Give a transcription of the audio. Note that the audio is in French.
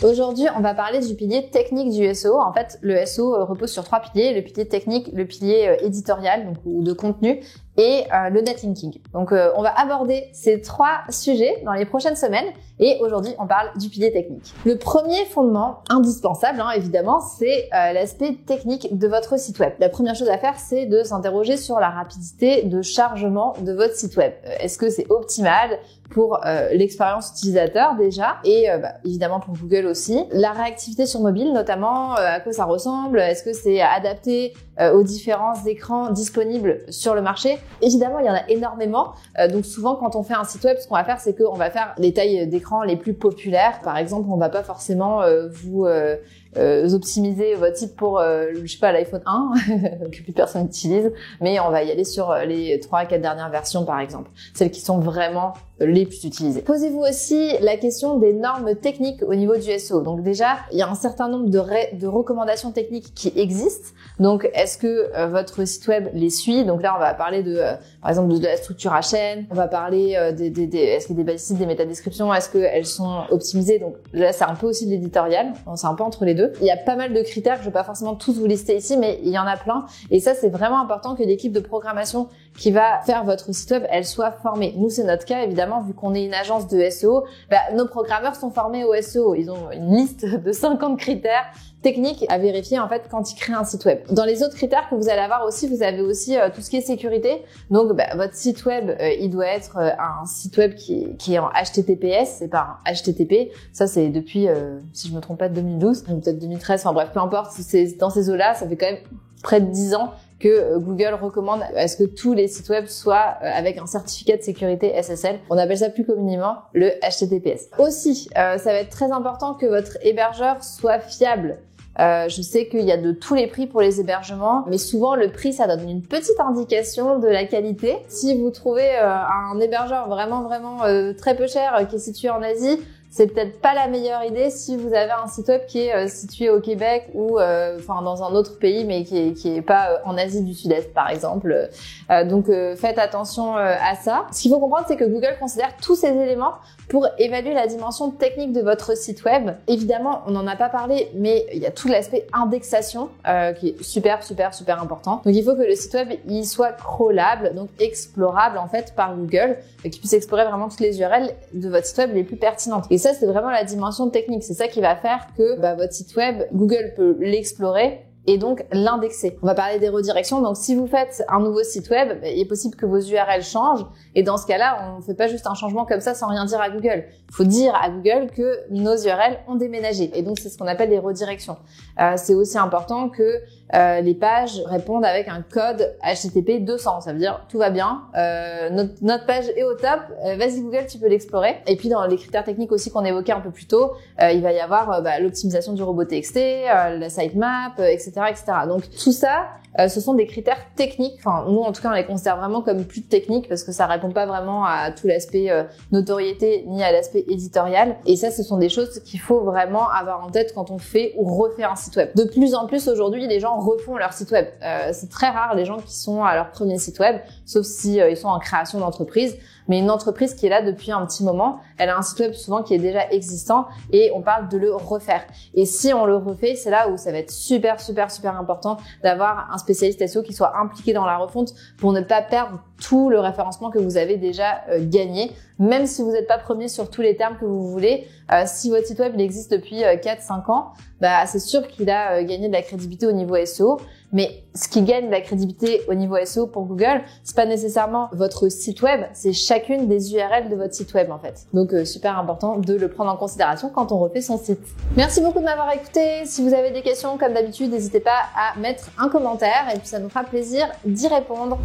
Aujourd'hui, on va parler du pilier technique du SEO. En fait, le SEO repose sur 3 piliers, le pilier technique, le pilier éditorial, donc ou de contenu, et le netlinking. Donc on va aborder ces 3 sujets dans les prochaines semaines et aujourd'hui on parle du pilier technique. Le premier fondement indispensable évidemment, c'est l'aspect technique de votre site web. La première chose à faire, c'est de s'interroger sur la rapidité de chargement de votre site web. Est-ce que c'est optimal pour l'expérience utilisateur déjà et évidemment pour Google aussi. La réactivité sur mobile notamment, à quoi ça ressemble, est-ce que c'est adapté aux différents écrans disponibles sur le marché? Évidemment, il y en a énormément. Donc souvent, quand on fait un site web, ce qu'on va faire, c'est qu'on va faire les tailles d'écran les plus populaires. Par exemple, on va pas forcément vous optimiser votre site pour, je sais pas, l'iPhone 1 que plus personne n'utilise, mais on va y aller sur les 3 à 4 dernières versions, par exemple, celles qui sont vraiment les plus utilisées. Posez-vous aussi la question des normes techniques au niveau du SEO. Donc déjà, il y a un certain nombre de recommandations techniques qui existent. Donc, est-ce que votre site web les suit? Donc là, on va parler par exemple, de la structure à chaîne. On va parler est-ce qu'il y a des basiques, des métadescriptions? Est-ce qu'elles sont optimisées? Donc là, c'est un peu aussi de l'éditorial. C'est un peu entre les deux. Il y a pas mal de critères que je vais pas forcément tous vous lister ici, mais il y en a plein. Et ça, c'est vraiment important que l'équipe de programmation qui va faire votre site web, elle soit formée. Nous, c'est notre cas, évidemment, vu qu'on est une agence de SEO, nos programmeurs sont formés au SEO. Ils ont une liste de 50 critères techniques à vérifier en fait quand ils créent un site web. Dans les autres critères que vous allez avoir aussi, vous avez aussi tout ce qui est sécurité. Donc votre site web, il doit être un site web qui est en HTTPS, c'est pas un HTTP. Ça c'est depuis, si je me trompe pas, de 2012, peut-être 2013, enfin bref, peu importe, c'est dans ces eaux-là, ça fait quand même près de 10 ans que Google recommande à ce que tous les sites web soient avec un certificat de sécurité SSL. On appelle ça plus communément le HTTPS. Aussi, ça va être très important que votre hébergeur soit fiable. Je sais qu'il y a de tous les prix pour les hébergements, mais souvent le prix ça donne une petite indication de la qualité. Si vous trouvez un hébergeur vraiment très peu cher qui est situé en Asie, c'est peut-être pas la meilleure idée si vous avez un site web qui est situé au Québec ou dans un autre pays mais qui est pas en Asie du Sud-Est par exemple. Donc faites attention à ça. Ce qu'il faut comprendre, c'est que Google considère tous ces éléments pour évaluer la dimension technique de votre site web. Évidemment, on n'en a pas parlé, mais il y a tout l'aspect indexation qui est super important. Donc il faut que le site web il soit crawlable, donc explorable en fait par Google, qu'il puisse explorer vraiment toutes les URL de votre site web les plus pertinentes. Et ça, c'est vraiment la dimension technique. C'est ça qui va faire que votre site web, Google peut l'explorer et donc l'indexer. On va parler des redirections. Donc si vous faites un nouveau site web, il est possible que vos URL changent et dans ce cas-là, on ne fait pas juste un changement comme ça sans rien dire à Google. Il faut dire à Google que nos URL ont déménagé et donc c'est ce qu'on appelle les redirections. C'est aussi important que les pages répondent avec un code HTTP 200. Ça veut dire tout va bien, notre page est au top, vas-y Google, tu peux l'explorer. Et puis dans les critères techniques aussi qu'on évoquait un peu plus tôt, il va y avoir l'optimisation du robot TXT, la sitemap, etc. Donc tout ça, ce sont des critères techniques. Enfin, nous en tout cas, on les considère vraiment comme plus techniques parce que ça répond pas vraiment à tout l'aspect notoriété ni à l'aspect éditorial. Et ça, ce sont des choses qu'il faut vraiment avoir en tête quand on fait ou refait un site web. De plus en plus aujourd'hui, les gens refont leur site web. C'est très rare les gens qui sont à leur premier site web, sauf si ils sont en création d'entreprise. Mais une entreprise qui est là depuis un petit moment, elle a un site web souvent qui est déjà existant et on parle de le refaire. Et si on le refait, c'est là où ça va être super important d'avoir un spécialiste SEO qui soit impliqué dans la refonte pour ne pas perdre tout le référencement que vous avez déjà gagné. Même si vous n'êtes pas premier sur tous les termes que vous voulez, si votre site web il existe depuis 4-5 ans, c'est sûr qu'il a gagné de la crédibilité au niveau SEO. Mais ce qui gagne de la crédibilité au niveau SEO pour Google, c'est pas nécessairement votre site web, c'est chacune des URL de votre site web en fait. Donc super important de le prendre en considération quand on refait son site. Merci beaucoup de m'avoir écouté. Si vous avez des questions, comme d'habitude, n'hésitez pas à mettre un commentaire et puis ça nous fera plaisir d'y répondre.